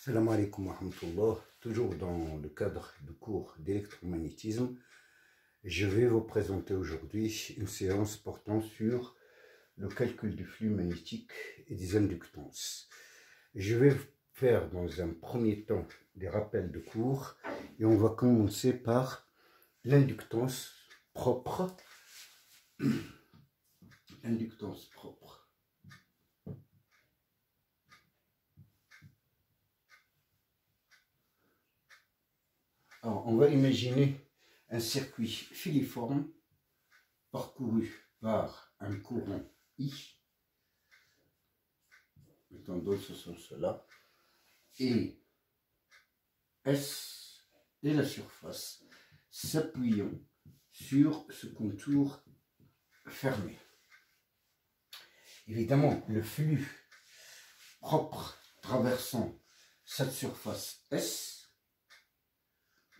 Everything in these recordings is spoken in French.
Salam alaikum wa rahmatullah. Toujours dans le cadre de cours d'électromagnétisme, je vais vous présenter aujourd'hui une séance portant sur le calcul du flux magnétique et des inductances. Je vais faire dans un premier temps des rappels de cours et on va commencer par l'inductance propre. Inductance propre. Alors, on va imaginer un circuit filiforme parcouru par un courant I, mettons dans ce sens-là, et S et la surface s'appuyant sur ce contour fermé. Évidemment, le flux propre traversant cette surface S,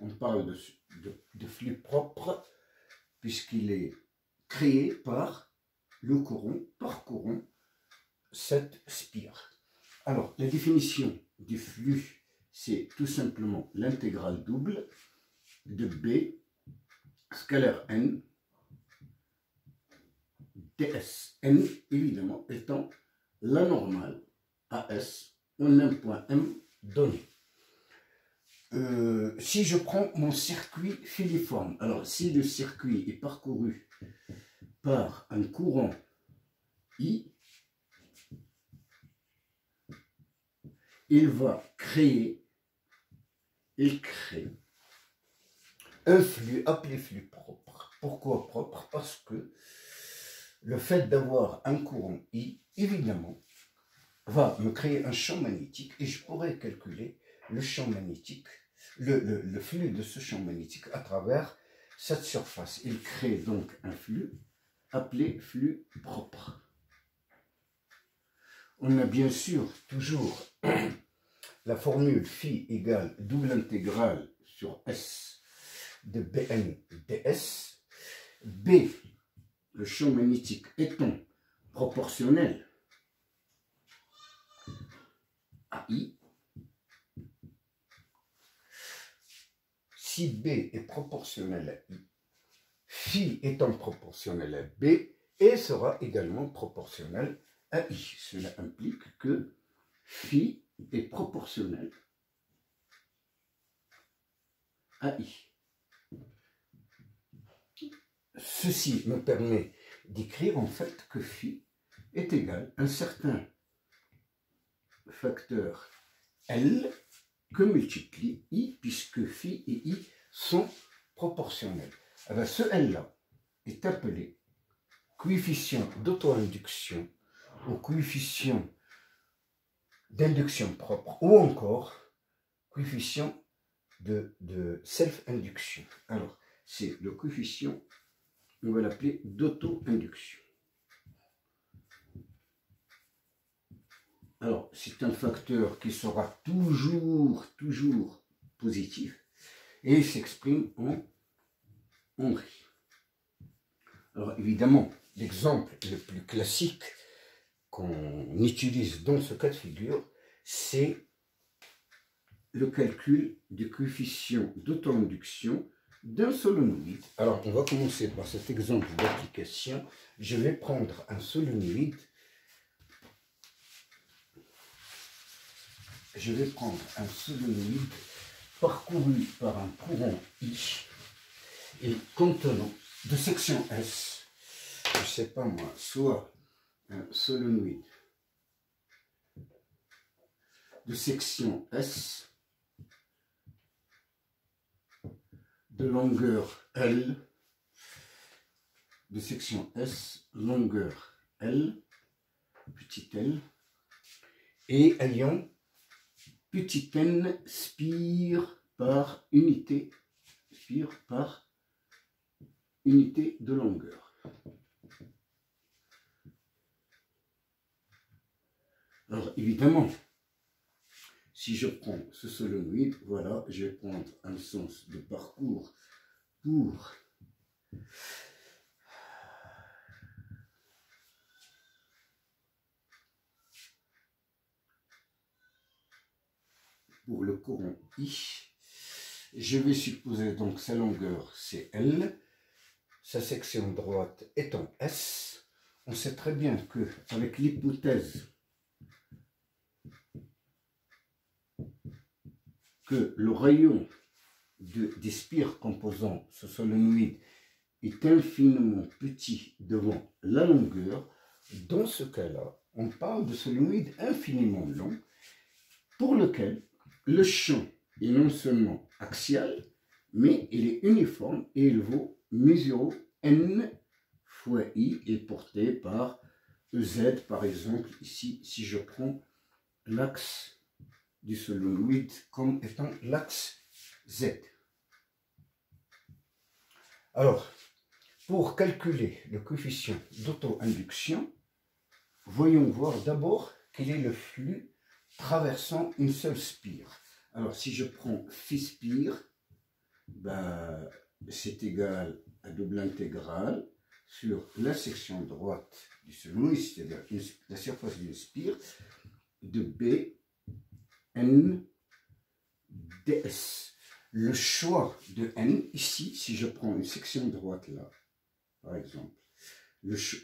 on parle de flux propre puisqu'il est créé par le courant parcourant cette spire. Alors, la définition du flux, c'est tout simplement l'intégrale double de B scalaire N ds. N, évidemment, étant la normale AS en un point M donné. Si je prends mon circuit filiforme, alors si le circuit est parcouru par un courant I, il crée un flux appelé flux propre. Pourquoi propre? Parce que le fait d'avoir un courant I, évidemment, va me créer un champ magnétique et je pourrais calculer le champ magnétique, le flux de ce champ magnétique à travers cette surface. Il crée donc un flux appelé flux propre. On a bien sûr toujours la formule phi égale double intégrale sur S de Bn ds. B, le champ magnétique étant proportionnel à I, si B est proportionnel à I, phi étant proportionnel à B, et sera également proportionnel à I. Cela implique que phi est proportionnel à I. Ceci me permet d'écrire en fait que phi est égal à un certain facteur L que multiplie I, puisque phi et I sont proportionnels. Alors ce L-là est appelé coefficient d'auto-induction ou coefficient d'induction propre ou encore coefficient de self-induction. Alors c'est le coefficient, on va l'appeler d'auto-induction. Alors, c'est un facteur qui sera toujours positif et il s'exprime en Henry. Alors, évidemment, l'exemple le plus classique qu'on utilise dans ce cas de figure, c'est le calcul du coefficient d'auto-induction d'un solénoïde. Alors, on va commencer par cet exemple d'application. Je vais prendre un solénoïde. Je vais prendre un solénoïde parcouru par un courant I et contenant de section S, je ne sais pas moi, soit un solénoïde de section S de longueur L, de section S, longueur L, petit l, et ayant petit n spire par unité de longueur. Alors évidemment, si je prends ce solénoïde, voilà, je vais prendre un sens de parcours pour pour le courant I. Je vais supposer donc sa longueur c'est L, sa section droite étant S. On sait très bien que avec l'hypothèse que le rayon des spires composant ce solénoïde est infiniment petit devant la longueur, dans ce cas-là, on parle de solénoïde infiniment long pour lequel le champ est non seulement axial, mais il est uniforme et il vaut mu0 n fois i est porté par z, par exemple, ici, si je prends l'axe du solénoïde comme étant l'axe Z. Alors, pour calculer le coefficient d'auto-induction, voyons voir d'abord quel est le flux traversant une seule spire. Alors, si je prends phi spire, ben, c'est égal à double intégrale sur la section droite du solénoïde, c'est-à-dire la surface d'une spire, de B n ds. Le choix de n, ici, si je prends une section droite là, par exemple,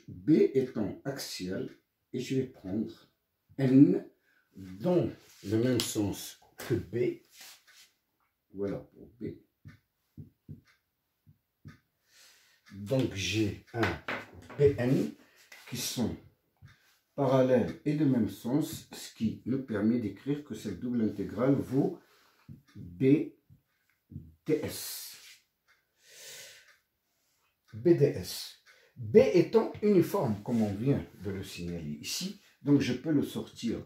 B étant axial, et je vais prendre n dans le même sens que B. Voilà pour B. Donc j'ai un Bn qui sont parallèles et de même sens, ce qui nous permet d'écrire que cette double intégrale vaut BDS. BDS. B étant uniforme, comme on vient de le signaler ici, donc je peux le sortir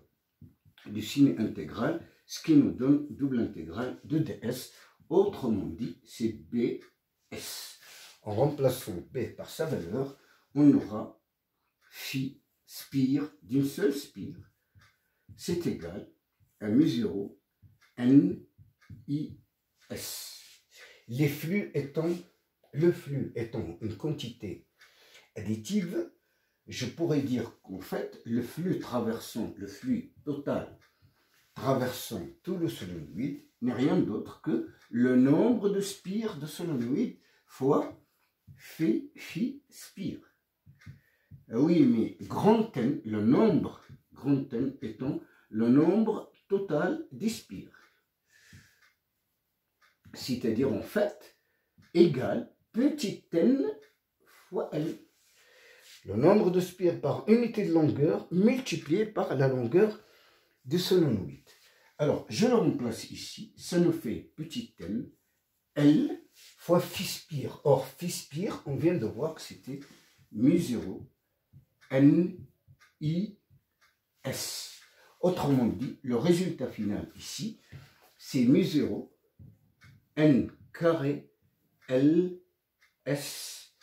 du signe intégral, ce qui nous donne double intégrale de ds. Autrement dit, c'est BS. En remplaçant B par sa valeur, on aura phi spire d'une seule spire, c'est égal à mu0 n i s. Le flux étant une quantité additive, je pourrais dire qu'en fait, le flux total traversant tout le solénoïde n'est rien d'autre que le nombre de spires de solénoïde fois phi spire. Oui, mais grand N, le nombre grand N étant le nombre total des spires. C'est-à-dire en fait égal petit n fois L. Le nombre de spires par unité de longueur multiplié par la longueur du solénoïde. Alors, je le remplace ici, ça nous fait petit n, L fois phi spire. Or, phi spire, on vient de voir que c'était mu0 n i s. Autrement dit, le résultat final ici, c'est mu0 n carré L s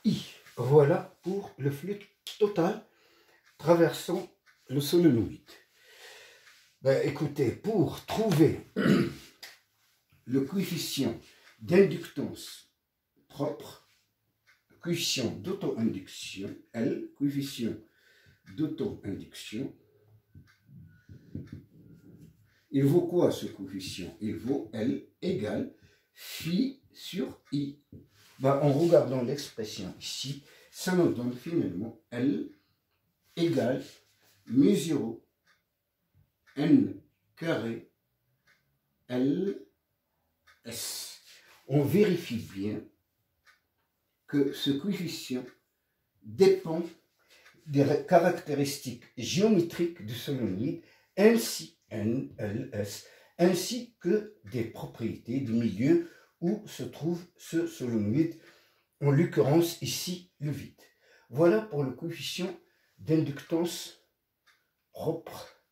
i. Voilà pour le flux total traversant le solénoïde. Ben, écoutez, pour trouver le coefficient d'inductance propre, coefficient d'auto-induction, L, coefficient d'auto-induction, il vaut quoi ce coefficient? Il vaut L égale phi sur I. Ben, en regardant l'expression ici, ça nous donne finalement L égale mu0 n carré L s. On vérifie bien que ce coefficient dépend des caractéristiques géométriques du solénoïde ainsi N, L, S, ainsi que des propriétés du milieu où se trouve ce solénoïde, en l'occurrence ici le vide. Voilà pour le coefficient d'inductance propre.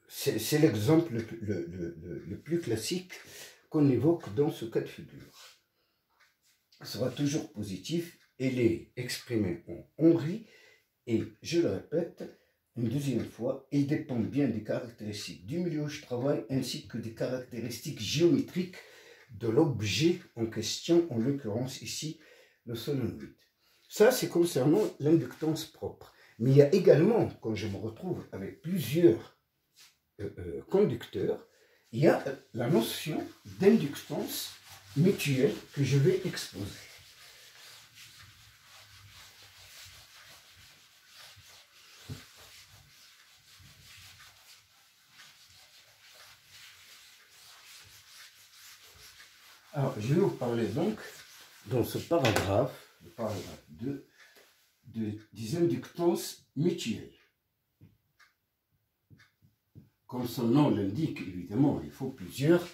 C'est l'exemple le plus classique qu'on évoque dans ce cas de figure. Ça sera toujours positif, il est exprimé en Henry, et je le répète une deuxième fois, il dépend bien des caractéristiques du milieu où je travaille, ainsi que des caractéristiques géométriques de l'objet en question, en l'occurrence ici le solénoïde. Ça, c'est concernant l'inductance propre. Mais il y a également, quand je me retrouve avec plusieurs conducteurs, il y a la notion d'inductance mutuelle que je vais exposer. Alors, je vais vous parler donc, dans ce paragraphe, le paragraphe 2, des inductances mutuelles. Comme son nom l'indique, évidemment, il faut plusieurs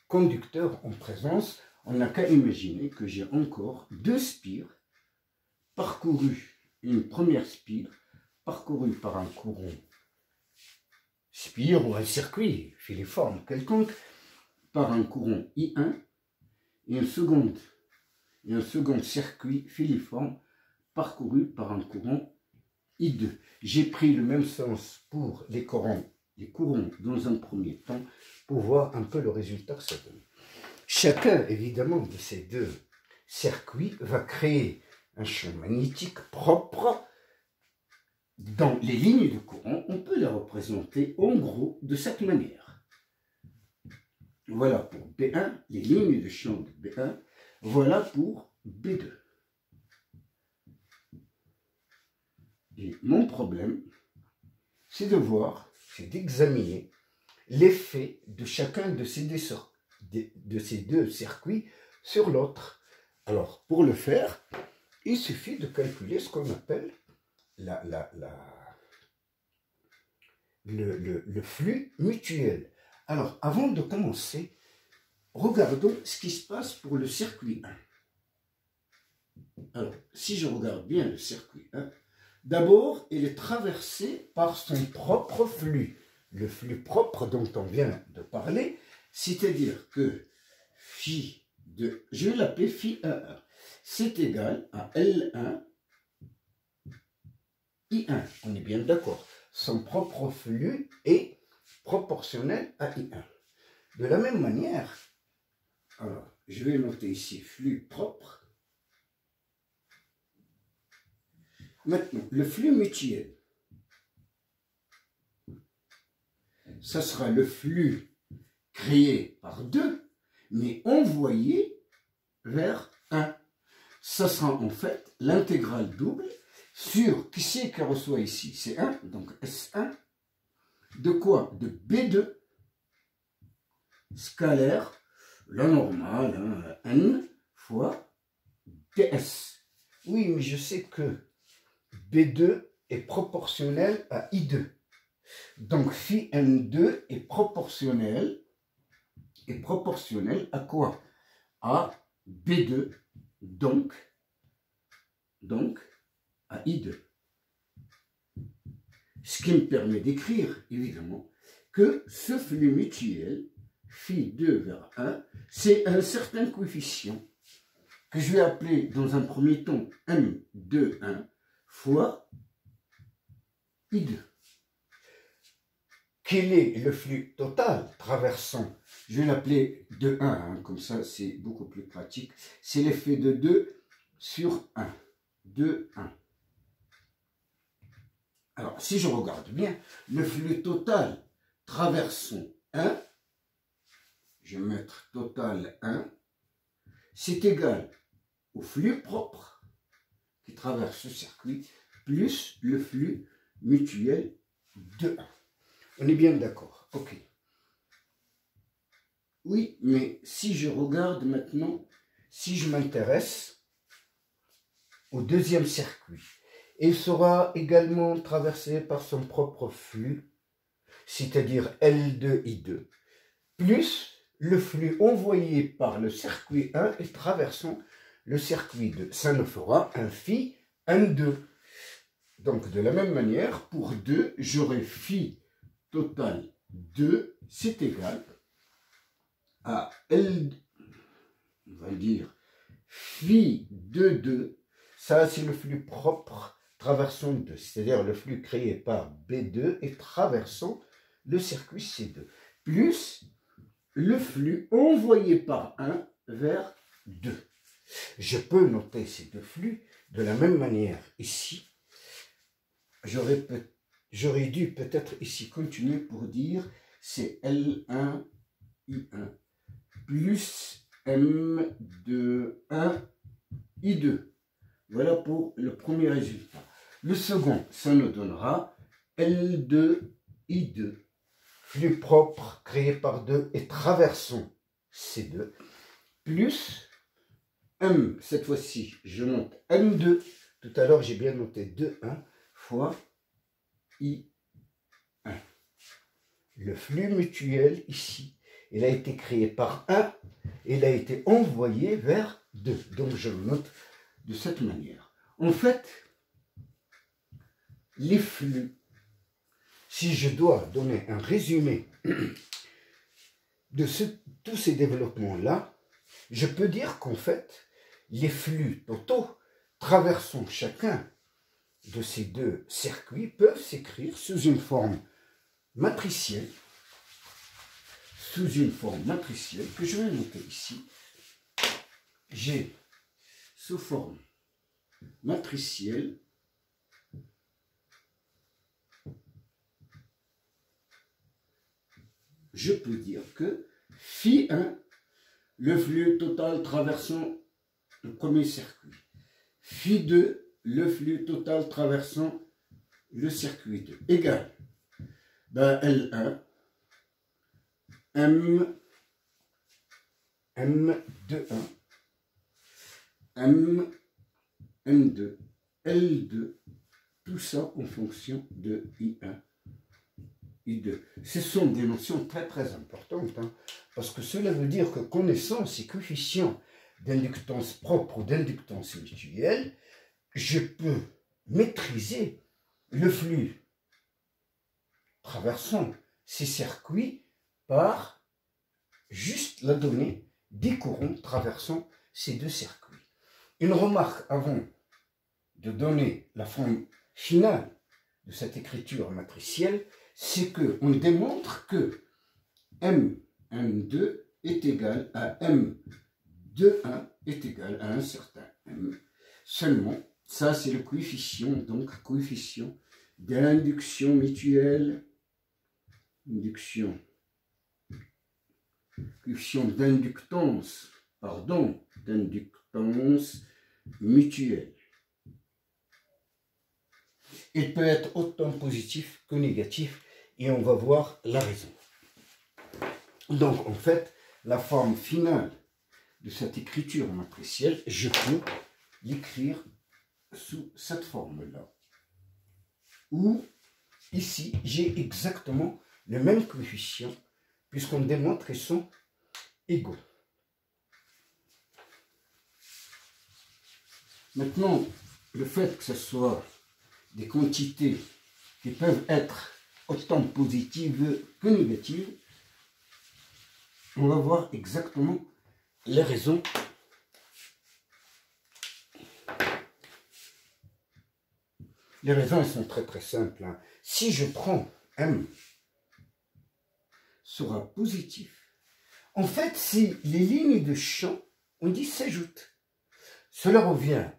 conducteurs en présence. On n'a qu'à imaginer que j'ai encore deux spires parcourues. Une première spire parcourue par un courant spire ou un circuit filiforme quelconque, par un courant I1, et un second circuit filiforme parcouru par un courant I2. J'ai pris le même sens pour les courants dans un premier temps pour voir un peu le résultat que ça donne. Chacun, évidemment, de ces deux circuits va créer un champ magnétique propre. Dans les lignes de courant, on peut les représenter en gros de cette manière. Voilà pour B1, les lignes de champ de B1. Voilà pour B2. Et mon problème, c'est de voir, c'est d'examiner l'effet de chacun de ces deux circuits sur l'autre. Alors, pour le faire, il suffit de calculer ce qu'on appelle le flux mutuel. Alors, avant de commencer, regardons ce qui se passe pour le circuit 1. Alors, si je regarde bien le circuit 1, d'abord, il est traversé par son propre flux. Le flux propre dont on vient de parler, c'est-à-dire que phi de, je vais l'appeler phi 1, c'est égal à L1 I1. On est bien d'accord. Son propre flux est proportionnel à I1. De la même manière, alors, je vais noter ici flux propre. Maintenant, le flux mutuel, ça sera le flux créé par 2, mais envoyé vers 1. Ça sera en fait l'intégrale double sur, qui c'est qui reçoit ici? C'est 1, donc S1. De quoi? De B2 scalaire, la normale, hein, N fois DS. Oui, mais je sais que B2 est proportionnel à I2. Donc phi N2 est proportionnel à quoi? À B2, donc à I2. Ce qui me permet d'écrire, évidemment, que ce flux mutuel, phi 2 vers 1, c'est un certain coefficient que je vais appeler dans un premier temps M21 fois I2. Quel est le flux total traversant? Je vais l'appeler 2,1, hein, comme ça c'est beaucoup plus pratique. C'est l'effet de 2 sur 1. 2,1. Alors, si je regarde bien, le flux total traversant 1, je vais mettre total 1, c'est égal au flux propre qui traverse ce circuit, plus le flux mutuel de 1. On est bien d'accord, ok. Oui, mais si je regarde maintenant, si je m'intéresse au deuxième circuit, il sera également traversé par son propre flux, c'est-à-dire L2I2, plus le flux envoyé par le circuit 1 et traversant le circuit 2. Ça nous fera un phi N2. Donc de la même manière, pour 2, j'aurai phi total 2, c'est égal à L, on va dire, phi de 2, ça c'est le flux propre traversant 2, c'est-à-dire le flux créé par B2 et traversant le circuit C2, plus le flux envoyé par 1 vers 2. Je peux noter ces deux flux de la même manière ici. j'aurais dû peut-être ici continuer pour dire c'est L1, I1 plus M de 1, I2. Voilà pour le premier résultat. Le second, ça nous donnera L2, I2, flux propre créé par 2 et traversant C2, plus M, cette fois-ci, je note M2. Tout à l'heure, j'ai bien noté 2, 1 fois I1. Le flux mutuel, ici, il a été créé par 1 et il a été envoyé vers 2. Donc, je le note de cette manière. En fait, les flux, si je dois donner un résumé de tous ces développements-là, je peux dire qu'en fait, les flux totaux traversant chacun de ces deux circuits peuvent s'écrire sous une forme matricielle, que je vais noter ici. J'ai sous forme matricielle je peux dire que Φ1, le flux total traversant le premier circuit, Φ2, le flux total traversant le circuit 2, égale L1, M21, M2, L2, tout ça en fonction de I1, I2. Ce sont des notions très très importantes, hein, parce que cela veut dire que connaissant ces coefficients d'inductance propre ou d'inductance mutuelle, je peux maîtriser le flux traversant ces circuits par juste la donnée des courants traversant ces deux circuits. Une remarque avant de donner la forme finale de cette écriture matricielle, c'est qu'on démontre que M2 est égal à M21 est égal à un certain M. Seulement, ça c'est le coefficient, donc coefficient d'induction mutuelle, coefficient d'inductance, d'inductance mutuelle. Il peut être autant positif que négatif et on va voir la raison. Donc en fait, la forme finale de cette écriture matricielle, je peux l'écrire sous cette forme-là. Où ici, j'ai exactement le même coefficient puisqu'on démontre qu'ils sont égaux. Maintenant, le fait que ce soit des quantités qui peuvent être autant positives que négatives, on va voir exactement les raisons. Les raisons, elles sont très très simples, hein. Si je prends M sera positif, en fait, si les lignes de champ, on dit s'ajoutent, cela revient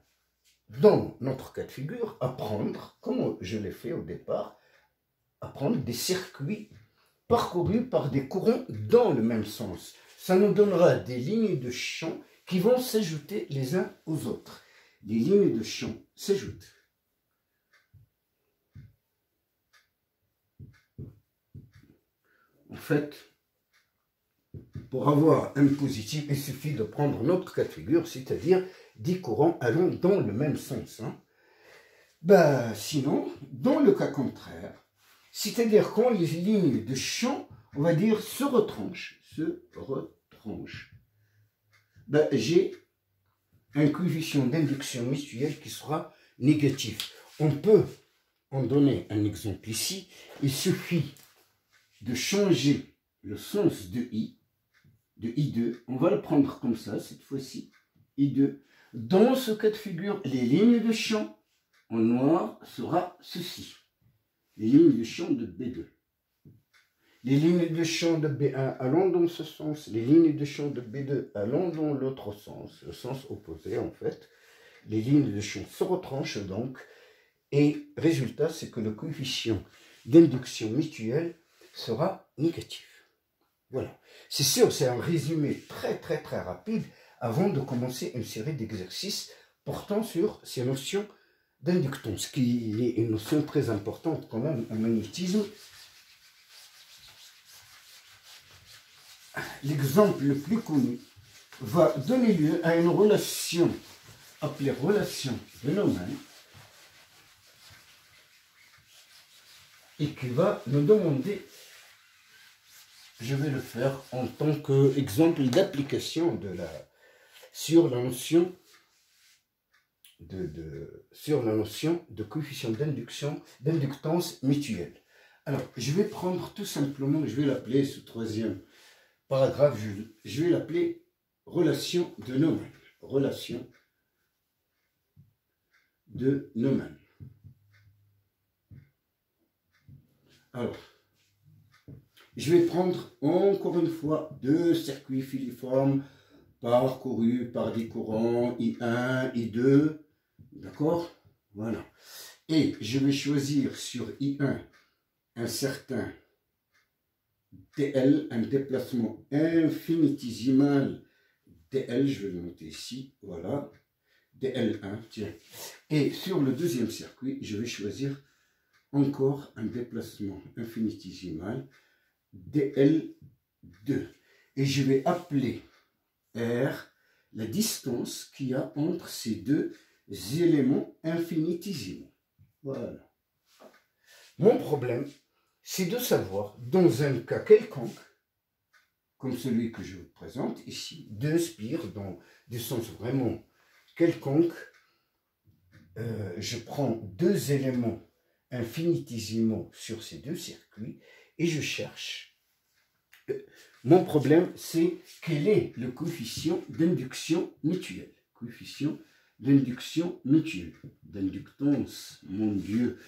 dans notre cas de figure à prendre, comme je l'ai fait au départ, à prendre des circuits parcourus par des courants dans le même sens. Ça nous donnera des lignes de champ qui vont s'ajouter les uns aux autres. Les lignes de champ s'ajoutent. En fait, pour avoir M positif, il suffit de prendre notre cas de figure, c'est-à-dire des courants allant dans le même sens. Hein. Sinon, dans le cas contraire, c'est-à-dire quand les lignes de champ, on va dire, se retranchent, j'ai un coefficient d'induction mutuelle qui sera négatif. On peut en donner un exemple ici. Il suffit de changer le sens de I2. On va le prendre comme ça, cette fois-ci, I2. Dans ce cas de figure, les lignes de champ en noir sera ceci. Les lignes de champ de B2. Les lignes de champ de B1 allant dans ce sens, les lignes de champ de B2 allant dans l'autre sens, le sens opposé en fait. Les lignes de champ se retranchent donc Et résultat, c'est que le coefficient d'induction mutuelle sera négatif. Voilà. C'est sûr, c'est un résumé très rapide avant de commencer une série d'exercices portant sur ces notions d'inductance, qui est une notion très importante quand même en magnétisme. L'exemple le plus connu va donner lieu à une relation appelée relation de Neumann et qui va nous demander, je vais le faire en tant qu'exemple d'application sur la notion de coefficient d'inductance mutuelle. Alors, je vais prendre tout simplement, je vais l'appeler ce troisième paragraphe, je vais l'appeler relation de Neumann. Relation de Neumann. Alors, je vais prendre encore une fois deux circuits filiformes parcourus par des courants I1, I2, d'accord? Voilà. Et je vais choisir sur I1 un certain TL, un déplacement infinitésimal DL, je vais le noter ici, voilà, DL1, tiens. Et sur le deuxième circuit, je vais choisir encore un déplacement infinitésimal DL2. Et je vais appeler R la distance qu'il y a entre ces deux éléments infinitésimaux. Voilà. Mon problème, c'est de savoir, dans un cas quelconque, comme celui que je vous présente ici, deux spires, dans des sens vraiment quelconque, je prends deux éléments infinitésimaux sur ces deux circuits et je cherche. Mon problème, c'est quel est le coefficient d'induction mutuelle. Coefficient d'induction mutuelle. D'inductance, mon Dieu,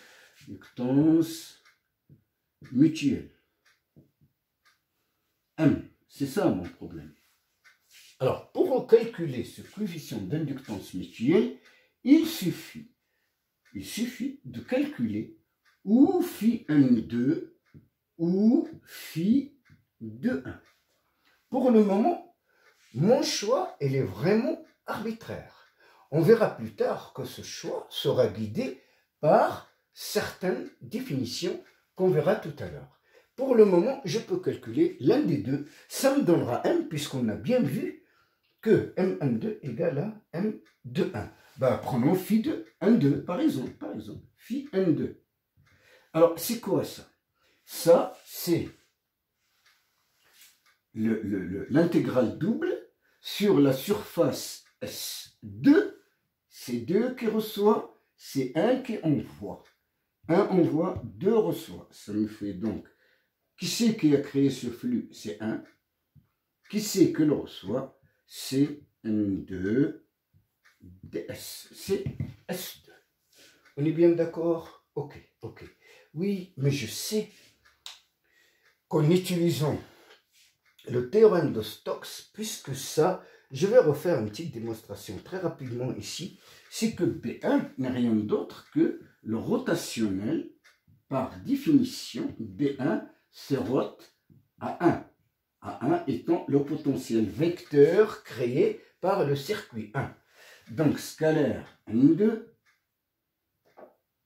inductance mutuelle. M, c'est ça mon problème. Alors, pour calculer ce coefficient d'inductance mutuelle, il suffit de calculer ou phi M2 ou phi de 1. Pour le moment, mon choix, il est vraiment arbitraire. On verra plus tard que ce choix sera guidé par certaines définitions qu'on verra tout à l'heure. Pour le moment, je peux calculer l'un des deux. Ça me donnera M, puisqu'on a bien vu que M12 égale à M21. Ben, prenons phi de 1,2, par exemple, phi N2. Alors, c'est quoi ça? Ça, c'est l'intégrale double sur la surface S2, c'est 2 qui reçoit, c'est 1 qui envoie. 1 envoie, 2 reçoit. Ça me fait donc, qui c'est qui a créé ce flux? C'est 1. Qui c'est que le reçoit? C'est N2 ds. C'est S2. On est bien d'accord? Ok. Oui, mais je sais qu'en utilisant le théorème de Stokes, puisque ça, je vais refaire une petite démonstration très rapidement ici, c'est que B1 n'est rien d'autre que le rotationnel. Par définition, B1 se rote à 1. À 1 étant le potentiel vecteur créé par le circuit 1. Donc, scalaire N2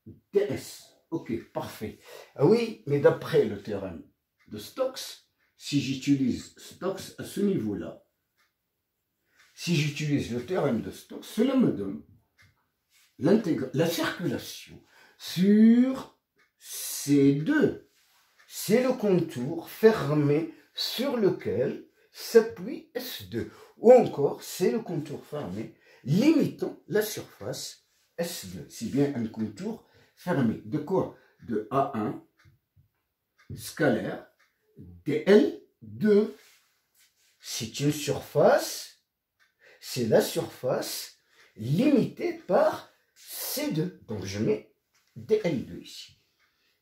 ds. Ok, parfait. Ah oui, mais d'après le théorème de Stokes, si j'utilise Stokes à ce niveau-là, si j'utilise le théorème de Stokes, cela me donne la circulation sur C2. C'est le contour fermé sur lequel s'appuie S2. Ou encore, c'est le contour fermé limitant la surface S2. C'est bien un contour fermé. De quoi? De A1 scalaire dL2. C'est une surface, c'est la surface limitée par C2. Donc je mets dL2 ici.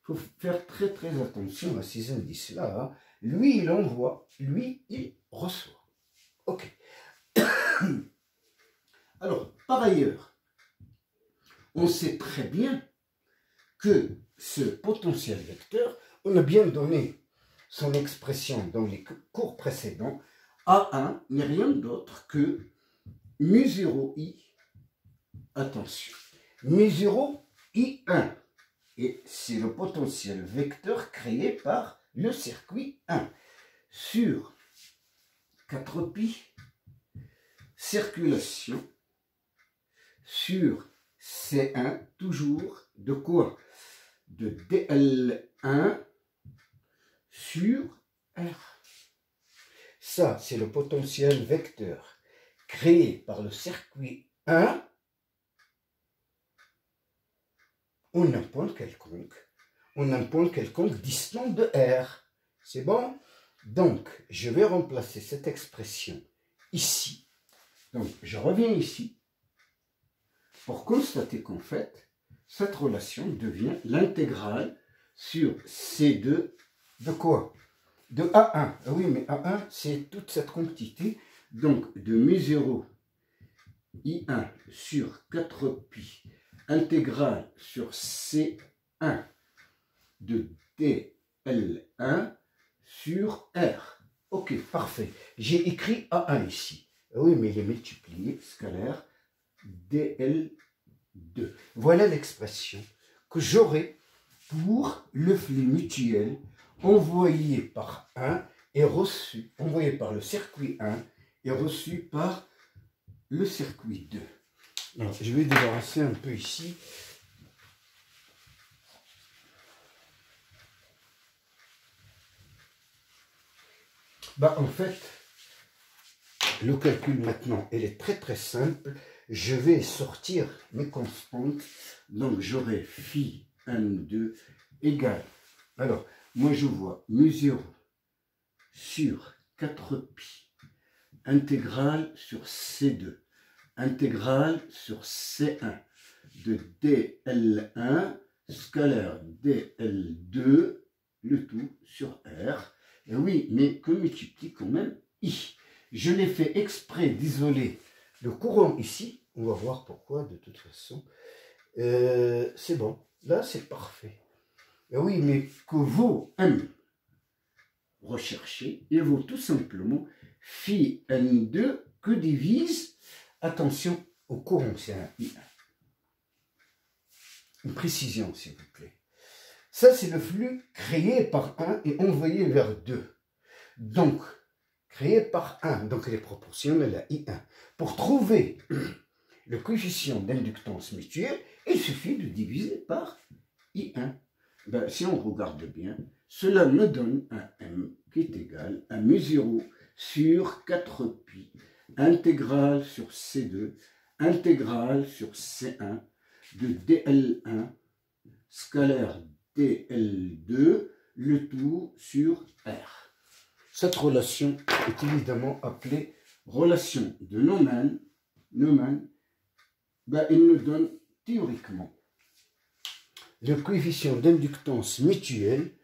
Il faut faire très attention à ces indices-là. Hein. Lui, il envoie, lui, il reçoit. Ok. Alors, par ailleurs, on sait très bien que ce potentiel vecteur, on a bien donné son expression dans les cours précédents, A1 n'est rien d'autre que mu0i, attention, mu0i1. Et c'est le potentiel vecteur créé par le circuit 1 sur 4pi circulation sur C1, toujours de quoi? De dl1 sur R. Ça, c'est le potentiel vecteur créé par le circuit 1 en un point quelconque distant de R. C'est bon? Donc, je vais remplacer cette expression ici. Donc, je reviens ici pour constater qu'en fait, cette relation devient l'intégrale sur C2 de quoi? De A1. Oui, mais A1, c'est toute cette quantité. Donc, de mu0 I1 sur 4pi intégrale sur C1 de dl1 sur R. Ok, parfait. J'ai écrit A1 ici. Oui, mais il est multiplié, scalaire, dl2. Voilà l'expression que j'aurai pour le flux mutuel envoyé par 1 et reçu, envoyé par le circuit 1 et reçu par le circuit 2. Alors, je vais débarrasser un peu ici. En fait, le calcul maintenant, il est très simple. Je vais sortir mes constantes. Donc, j'aurai phi n2 égale. Alors, moi, je vois mu0 sur 4pi intégrale sur C2 intégrale sur C1 de dl1 scalaire dl2 le tout sur R. Et oui, mais que multiplie quand même I. Je l'ai fait exprès d'isoler le courant ici. On va voir pourquoi de toute façon. C'est bon. Là, c'est parfait. Et oui, mais que vaut M recherché? Il vaut tout simplement phi n2 que divise, attention au courant, c'est un I1. Une précision, s'il vous plaît. Ça, c'est le flux créé par 1 et envoyé vers 2. Donc, créé par 1, donc il est proportionnel à I1. Pour trouver le coefficient d'inductance mutuelle, il suffit de diviser par I1. Si on regarde bien, cela me donne un M qui est égal à mu0 sur 4pi intégrale sur C2 intégrale sur C1 de dl1 scalaire dl2 le tout sur R. Cette relation est évidemment appelée relation de Neumann. Il nous donne théoriquement le coefficient d'inductance mutuelle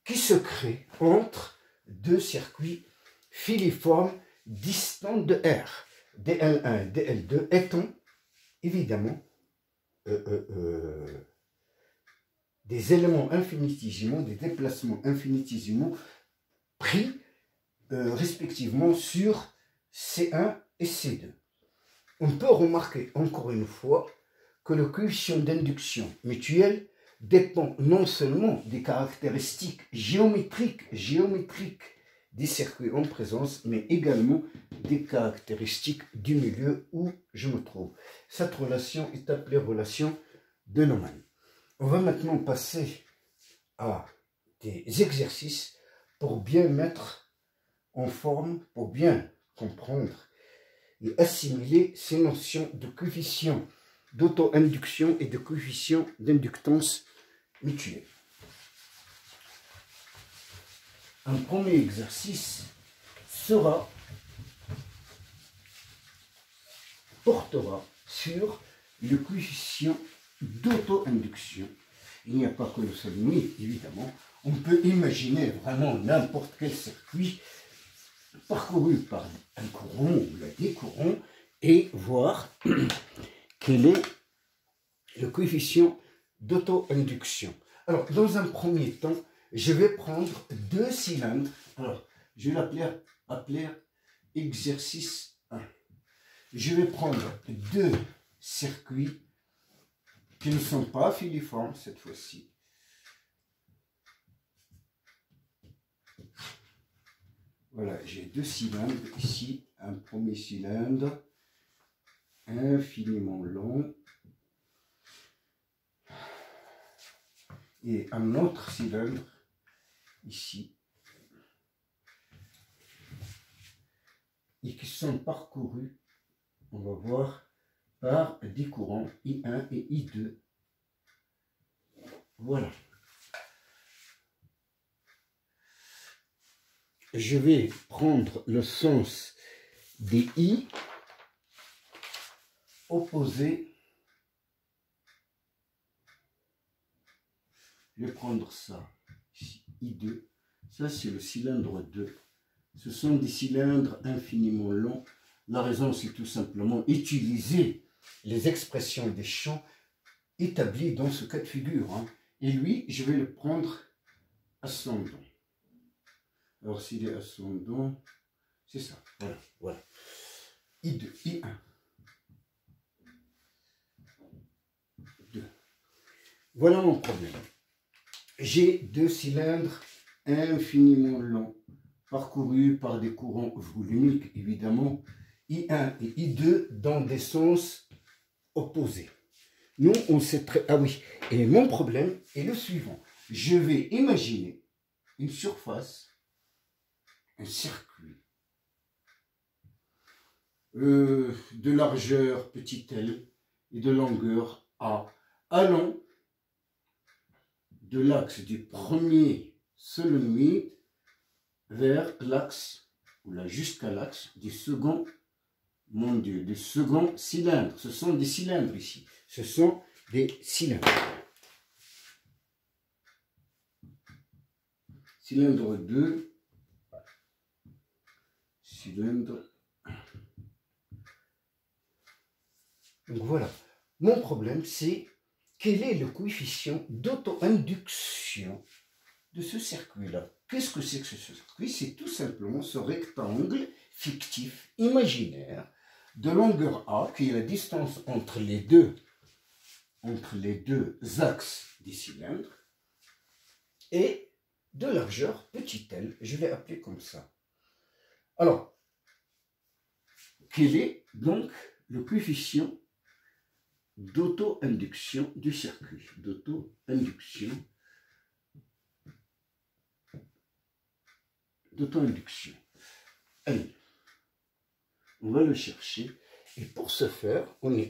qui se crée entre deux circuits filiformes distants de R, dl1 et dl2 étant évidemment des éléments infinitésimaux, des déplacements infinitésimaux pris respectivement sur C1 et C2. On peut remarquer encore une fois que le coefficient d'induction mutuelle dépend non seulement des caractéristiques géométriques des circuits en présence, mais également des caractéristiques du milieu où je me trouve. Cette relation est appelée relation de Neumann. On va maintenant passer à des exercices pour bien mettre en forme, pour bien comprendre et assimiler ces notions de coefficient d'auto-induction et de coefficient d'inductance mutuelle. Un premier exercice portera sur le coefficient d'auto-induction. Il n'y a pas que le seul, mais évidemment, on peut imaginer vraiment n'importe quel circuit parcouru par un courant ou des courants et voir quel est le coefficient d'auto-induction. Alors, dans un premier temps, je vais prendre 2 cylindres. Alors, je vais l'appeler exercice 1. Je vais prendre 2 circuits qui ne sont pas filiformes cette fois-ci. Voilà, j'ai 2 cylindres ici. Un premier cylindre infiniment long. Et un autre cylindre ici. Et qui sont parcourus, on va voir, par des courants I1 et I2. Voilà. Je vais prendre le sens des I opposés. Je vais prendre ça, ici, I2. Ça, c'est le cylindre 2. Ce sont des cylindres infiniment longs. La raison, c'est tout simplement utiliser les expressions des champs établis dans ce cas de figure. Hein. Et lui, je vais le prendre ascendant. Alors, s'il est ascendant, c'est ça. Voilà, voilà. I2, I1. 2. Voilà mon problème. J'ai 2 cylindres infiniment longs, parcourus par des courants volumiques, évidemment, I1 et I2 dans des sens opposés. Nous, on sait très... Ah oui, et mon problème est le suivant. Je vais imaginer une surface, un circuit, de largeur petit l et de longueur A, allant de l'axe du premier solénoïde vers l'axe, ou là jusqu'à l'axe du second, mon Dieu, du second cylindre. Ce sont des cylindres ici. Ce sont des cylindres. Cylindre 2, cylindre 1. Donc voilà. Mon problème, c'est quel est le coefficient d'auto-induction de ce circuit-là. Qu'est-ce que c'est que ce circuit? C'est tout simplement ce rectangle fictif, imaginaire, de longueur A, qui est la distance entre les deux axes des cylindres, et de largeur petit l, je vais appeler comme ça. Alors, quel est donc le coefficient d'auto-induction du circuit? D'auto-induction. Allez, on va le chercher. Et pour ce faire, on est